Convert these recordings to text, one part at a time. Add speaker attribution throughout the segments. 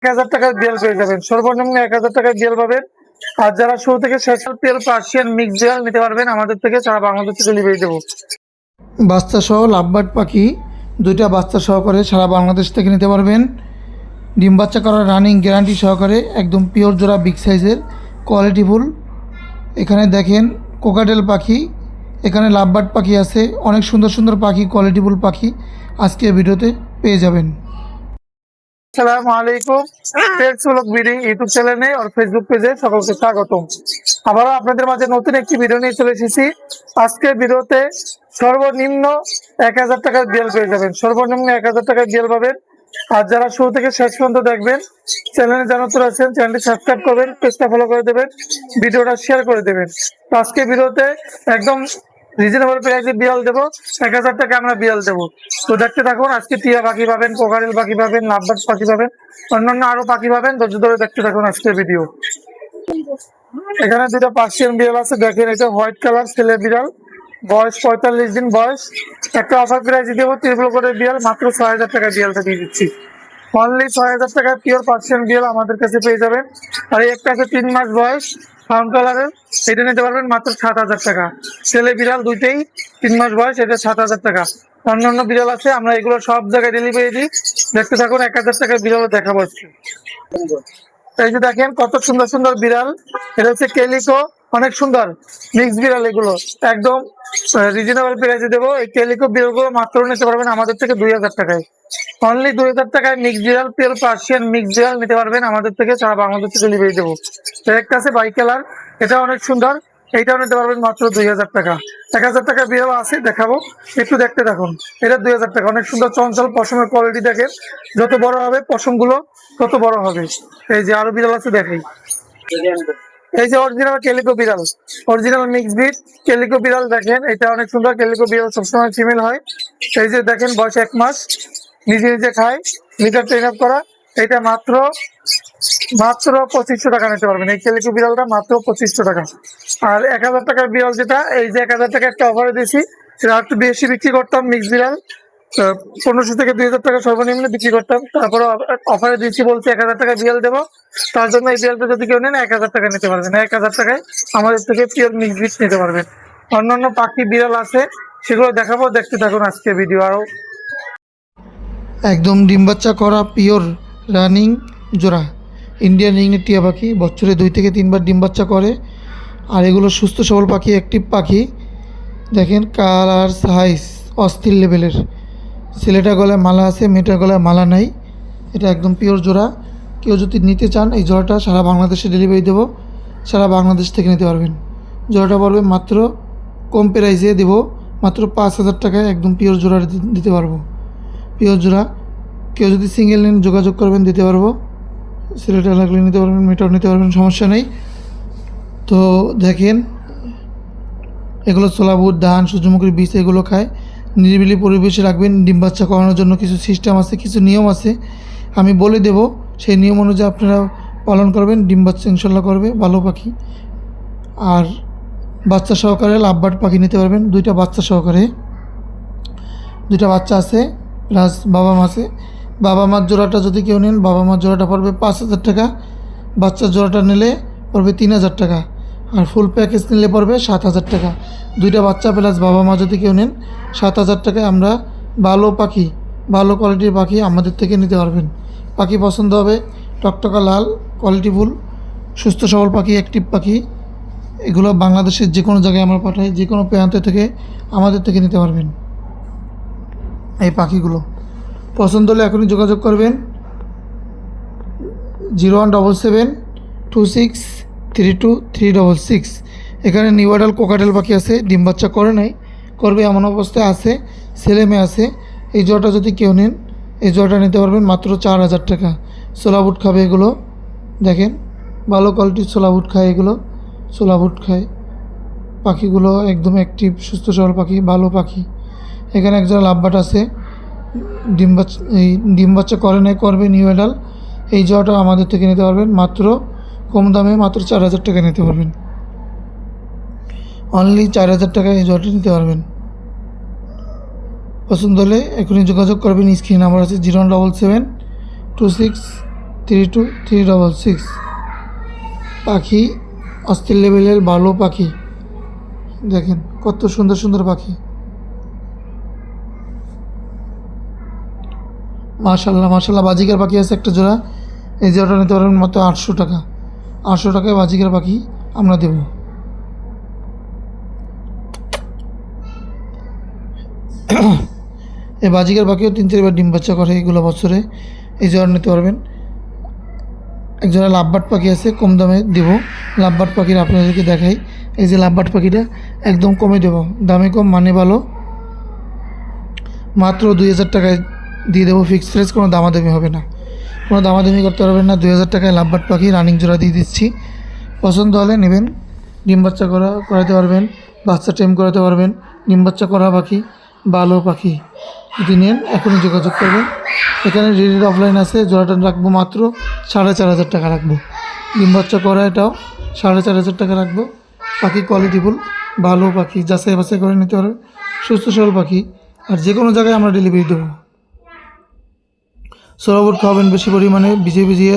Speaker 1: 1000 টাকার বিয়াল পেয়ে যাবেন, সর্বনিম্ন 1000 টাকায় বিয়াল পাবেন। আর যারা শুরু থেকে শেষ পিয়াল পার্সিয়ান মিক্স বিয়াল নিতে পারবেন আমাদের থেকে, সারা বাংলাদেশে ডেলিভারি দেবো।
Speaker 2: বাচ্চা সহ লাভবার্ড পাখি দুইটা বাচ্চা সহকারে সারা বাংলাদেশ থেকে নিতে পারবেন। ডিম বাচ্চা করার রানিং গ্যারান্টি সহকারে একদম পিওর জোড়া বিগ সাইজের কোয়ালিটিফুল। এখানে দেখেন কোকাটেল পাখি, এখানে লাভবার্ড পাখি আছে, অনেক সুন্দর সুন্দর পাখি, কোয়ালিটিফুল পাখি আজকে ভিডিওতে পেয়ে যাবেন।
Speaker 1: আসসালামু আলাইকুম, পেটস ব্লগ বিডি ইউটিউব চ্যানেলে আর ফেসবুক পেজে সকলকে স্বাগতম। আবারও আপনাদের মাঝে নতুন একটি ভিডিও নিয়ে চলে এসেছি। আজকের ভিডিওতে সর্বনিম্ন 1000 টাকার বিয়াল পেয়ে যাবেন, সর্বনিম্ন 1000 টাকার বিয়াল পাবেন। আর যারা শুরু থেকে শেষ পর্যন্ত দেখবেন, চ্যানেলে যারা নতুন আছেন চ্যানেলটি সাবস্ক্রাইব করবেন, পেজটা ফলো করে দেবেন, ভিডিওটা শেয়ার করে দেবেন। তো আজকে ভিডিওতে একদম রিজনেবল প্রাইসে বিয়াল দেবো, 1000 টাকা আমরা বিয়াল দেবো। তো দেখতে থাকুন, আজকে টিয়া পাখি পাবেন, কোকারেল পাখি পাবেন, লাভবার্ড পাখি পাবেন, অন্যান্য আরো পাখি পাবেন। ধৈর্য ধরে দেখতে থাকুন আজকের ভিডিও। এখানে দুটো পার্সিয়ান বিড়াল আছে, দেখেন এটা হোয়াইট কালার ছেলে বিড়াল, বয়স 45 দিন বয়স। একটা অফার প্রাইস দেবো, ত্রিপুল করে বিড়াল মাত্র 6000 টাকা বিড়ালটা দিয়ে দিচ্ছি। অনলি 6000 টাকায় পিওর পার্সিয়ান বিড়াল আমাদের কাছে পেয়ে যাবেন। আর এই একটা আছে 3 মাস বয়স ফাউন কালারের, এটা নিতে পারবেন মাত্র 7000 টাকা। ছেলে বিড়াল দুইটাই 3 মাস বয়স, এটা 7000 টাকা। অন্যান্য বিড়াল আছে, আমরা এগুলো সব জায়গায় ডেলিভারি দিই। দেখতে থাকুন, 1000 টাকার বিড়ালও দেখাবো আজকে। এই যে দেখেন কত সুন্দর সুন্দর বিড়াল, এটা হচ্ছে কেলিকো, অনেক সুন্দর মিক্স বিড়াল। এগুলো একদম রিজনেবল প্রাইসে দেবো। এই কেলিকো বিড়ালগুলো মাত্র নিতে পারবেন আমাদের থেকে 2000 টাকায়। অনলি 2000 টাকায় মিক্স বিড়াল, পিওর পার্সিয়ান মিক্স বিড়াল নিতে পারবেন আমাদের থেকে, সারা বাংলাদেশে ডেলিভারি দেবো। একটা আছে বাই কালার, এটা অনেক সুন্দর, এইটাও নিতে পারবেন মাত্র 2000 টাকা। 1000 টাকা বিড়াল আছে, দেখাবো, একটু দেখতে থাকুন। এটা 2000 টাকা, অনেক সুন্দর চঞ্চল পশমের কোয়ালিটি দেখেন, যত বড় হবে পশম গুলো তত বড় হবে। এই যে আরো বিড়াল আছে দেখাই, এই যে অরিজিনাল কেলিকো বিড়াল, অরিজিনাল মিক্স ব্রিড কেলিকো বিড়াল দেখেন, এটা অনেক সুন্দর। কেলিকো বিড়াল সবসময় ফিমেল হয়। এই যে দেখেন বয়স 1 মাস, নিজে নিজে খায়, লিটার ট্রেন আপ করা। এটা মাত্র 2500 টাকা নিতে পারবেন। এই কেলিকো বিড়ালটা মাত্র 2500 টাকা। আর 1000 টাকার বিড়াল যেটা, এই যে 1000 টাকা একটা অফারে দিয়েছি, সেটা একটু বেশি বিক্রি করতাম। মিক্স বিড়াল 1500 থেকে 2000 টাকা সর্বনিম্ন বিক্রি করতাম, তারপরে অফারে দিচ্ছি বলছি 1000 টাকা বিড়াল দেবো। তার জন্য এই বিড়ালটা যদি কেউ নেন 1000 টাকা নিতে পারবেন, 1000 টাকায় আমাদের থেকে পিওর মিক্স ব্রিড নিতে পারবেন। অন্যান্য পাখি বিড়াল আছে, সেগুলো দেখাবো, দেখতে থাকুন আজকে ভিডিও। আরো
Speaker 2: একদম ডিম বাচ্চা করা পিওর রানিং জোড়া ইন্ডিয়ান রিংনেট টিয়া পাখি, বছরে 2 থেকে 3 বার ডিম বাচ্চা করে। আর এগুলো সুস্থ সবল পাখি, অ্যাক্টিভ পাখি। দেখেন কালার সাইজ অস্থির লেভেলের। ছেলেটার গলায় মালা আছে, মেয়েটার গলায় মালা নাই। এটা একদম পিওর জোড়া। কেউ যদি নিতে চান এই জোড়াটা সারা বাংলাদেশে ডেলিভারি দেবো, সারা বাংলাদেশ থেকে নিতে পারবেন। জোড়াটা পড়বে মাত্র, কম প্রাইসে দেবো, মাত্র 5000 টাকায় একদম পিওর জোড়া দিতে পারবো। পিওর জোড়া, কেউ যদি সিঙ্গেল নেন যোগাযোগ করবেন, দিতে পারবো। ছেলেটা লাগলে নিতে পারবেন, মেয়েটাও নিতে পারবেন, সমস্যা নেই। তো দেখেন এগুলো ছোলা বুট, ধান, সূর্যমুখীর বীজ এগুলো খায়। নিরিবিলি পরিবেশে রাখবেন। ডিম বাচ্চা করানোর জন্য কিছু সিস্টেম আছে, কিছু নিয়ম আছে, আমি বলে দেব। সেই নিয়ম অনুযায়ী আপনারা পালন করবেন, ডিম বাচ্চা ইনশাল্লাহ করবে ভালো পাখি। আর বাচ্চা সহকারে লাভবার্ড পাখি নিতে পারবেন, 2টা বাচ্চা সহকারে। 2টা বাচ্চা আছে প্লাস বাবা মা আছে। বাবা মার জোড়াটা যদি কেউ নেন, বাবা মার জোড়াটা পড়বে 5000 টাকা, বাচ্চার জোড়াটা নিলে পড়বে 3000 টাকা, আর ফুল প্যাকেজ নিলে পড়বে 7000 টাকা। 2টা বাচ্চা প্লাস বাবা মা যদি কেউ নেন 7000 টাকায় আমরা ভালো পাখি, ভালো কোয়ালিটির পাখি আমাদের থেকে নিতে পারবেন। পাখি পছন্দ হবে, টকটকা লাল, কোয়ালিটিফুল, সুস্থ সবল পাখি, অ্যাক্টিভ পাখি। এগুলো বাংলাদেশের যে কোনো জায়গায় আমরা পাঠাই, যে কোনো প্রান্ত থেকে আমাদের থেকে নিতে পারবেন। এই পাখিগুলো পছন্দ হলে এখনই যোগাযোগ করবেন 0177263236। এখানে নিউ অ্যাডাল কোকাটেল পাখি আছে, ডিম বাচ্চা করে নাই, করবে এমন অবস্থায় আছে, ছেলে মেয়ে আছে। এই জোড়াটা যদি কেউ নেন, এই জোড়াটা নিতে পারবেন মাত্র 4000 টাকা। ছোলা বুট খাবে এগুলো, দেখেন ভালো কোয়ালিটির ছোলা বুট খায়, এগুলো ছোলা বুট খায়। পাখিগুলো একদম অ্যাক্টিভ, সুস্থ সবল পাখি, ভালো পাখি। এখানে একজন লাভবার্ড আছে, ডিম বাচ্চা করে নাই, করবে নিউ অ্যাডাল। এই জোড়াটা আমাদের থেকে নিতে পারবেন মাত্র, কম দামে মাত্র 4000 টাকা নিতে পারবেন। অনলি 4000 টাকায় এই জোড়াটা নিতে পারবেন। পছন্দ হলে এখনই যোগাযোগ করবেন। স্ক্রিন নাম্বার আছে 017726 3236 পাখি অস্থির লেভেলের ভালো পাখি। দেখেন কত সুন্দর সুন্দর পাখি, মাশাল্লাহ মাশাল্লাহ। বাজিকার পাখি আছে একটা জোড়া, এই জোড়াটা নিতে পারবেন মাত্র 800 টাকা। 800 টাকায় বাজিকার পাখি আমরা দেব। এই বাজিকার পাখিও 3-4বার ডিম বাচ্চা করে এগুলো বছরে, এই জোড়া নিতে পারবেন। এক জোড়া লাভবার্ড পাখি আছে, কম দামে দেব। লাভবার্ড পাখির আপনাদেরকে দেখাই, এই যে লাভবার্ড পাখিটা একদম কমে দেব, দামে কম মানে ভালো, মাত্র 2000 টাকায় দিয়ে দেবো। ফিক্সড প্রাইস, কোনো দামাদামি হবে না, কোনো দামাদামি করতে পারবেন না। 2000 টাকায় লাভবার্ড পাখি রানিং জোড়া দিয়ে দিচ্ছি। পছন্দ হলে নেবেন। ডিম বাচ্চা করাতে পারবেন, বাচ্চা টেম করাতে পারবেন। ডিম বাচ্চা করা পাখি, ভালো পাখি, যদি নেন এখনই যোগাযোগ করবেন। এখানে রেডি অফলাইন আছে, জোড়াটা রাখবো মাত্র 4500 টাকা রাখবো। ডিম বাচ্চা করা এটাও 4500 টাকা রাখবো। পাখি কোয়ালিটিফুল ভালো পাখি, যাচাই বাছাই করে নিতে পারবে, সুস্থ সবল পাখি। আর যে কোনো জায়গায় আমরা ডেলিভারি দেবো। সোলাবুট খাওয়াবেন বেশি পরিমাণে, ভিজিয়ে ভিজিয়ে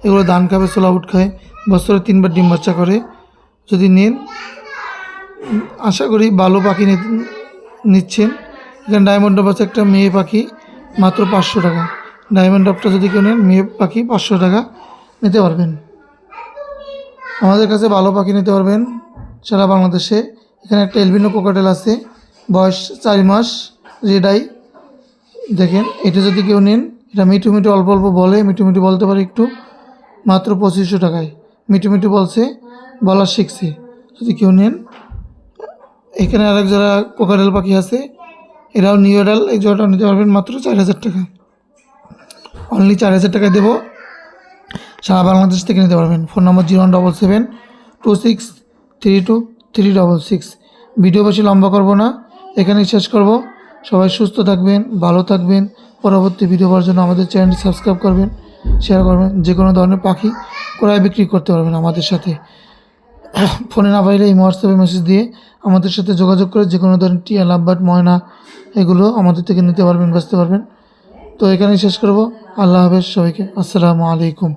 Speaker 2: এগুলো ধান খাবে, সোলাবুট খায়, বছরে 3বার ডিম বাচ্চা করে। যদি নেন আশা করি ভালো পাখি নিচ্ছেন। এখানে ডায়মন্ড ডব আছে একটা মেয়ে পাখি, মাত্র 500 টাকা। ডায়মন্ড ডবটা যদি কেউ নেন, মেয়ে পাখি 500 টাকা নিতে পারবেন। আমাদের কাছে ভালো পাখি নিতে পারবেন সারা বাংলাদেশে। এখানে একটা এলবিনো কোকাটেল আছে, বয়স 4 মাস, রেড আই। দেখেন এটা যদি কেউ নেন, এটা মিঠু মিঠু অল্প অল্প বলে, মিঠু মিঠু বলতে পারে একটু, মাত্র 2500 টাকায়। মিঠু মিঠু বলছে, বলা শিখছে। যদি কেউ নেন, এখানে আরেক জোড়া কোকাটেল পাখি আছে, এরাও নিউ এডাল, এই জোড়াটা নিতে পারবেন মাত্র 4000 টাকা। অনলি 4000 টাকায় দেবো, সারা বাংলাদেশ থেকে নিতে পারবেন। ফোন নম্বর 0177263236। ভিডিও বেশি লম্বা করব না, এখানেই শেষ করব। সবাই সুস্থ থাকবেন, ভালো থাকবেন। পরবর্তী ভিডিও পাওয়ার জন্য আমাদের চ্যানেলটি সাবস্ক্রাইব করবেন, শেয়ার করবেন। যে কোনো ধরনের পাখি ক্রয় বিক্রি করতে পারবেন আমাদের সাথে। ফোনে না পাইলে এই হোয়াটসঅ্যাপে মেসেজ দিয়ে আমাদের সাথে যোগাযোগ করে যে কোনো ধরনের টিয়া, লাভবার্ড, ময়না এগুলো আমাদের থেকে নিতে পারবেন, বেচতে পারবেন। তো এখানেই শেষ করব। আল্লাহ হাফেজ সবাইকে, আসসালামু আলাইকুম।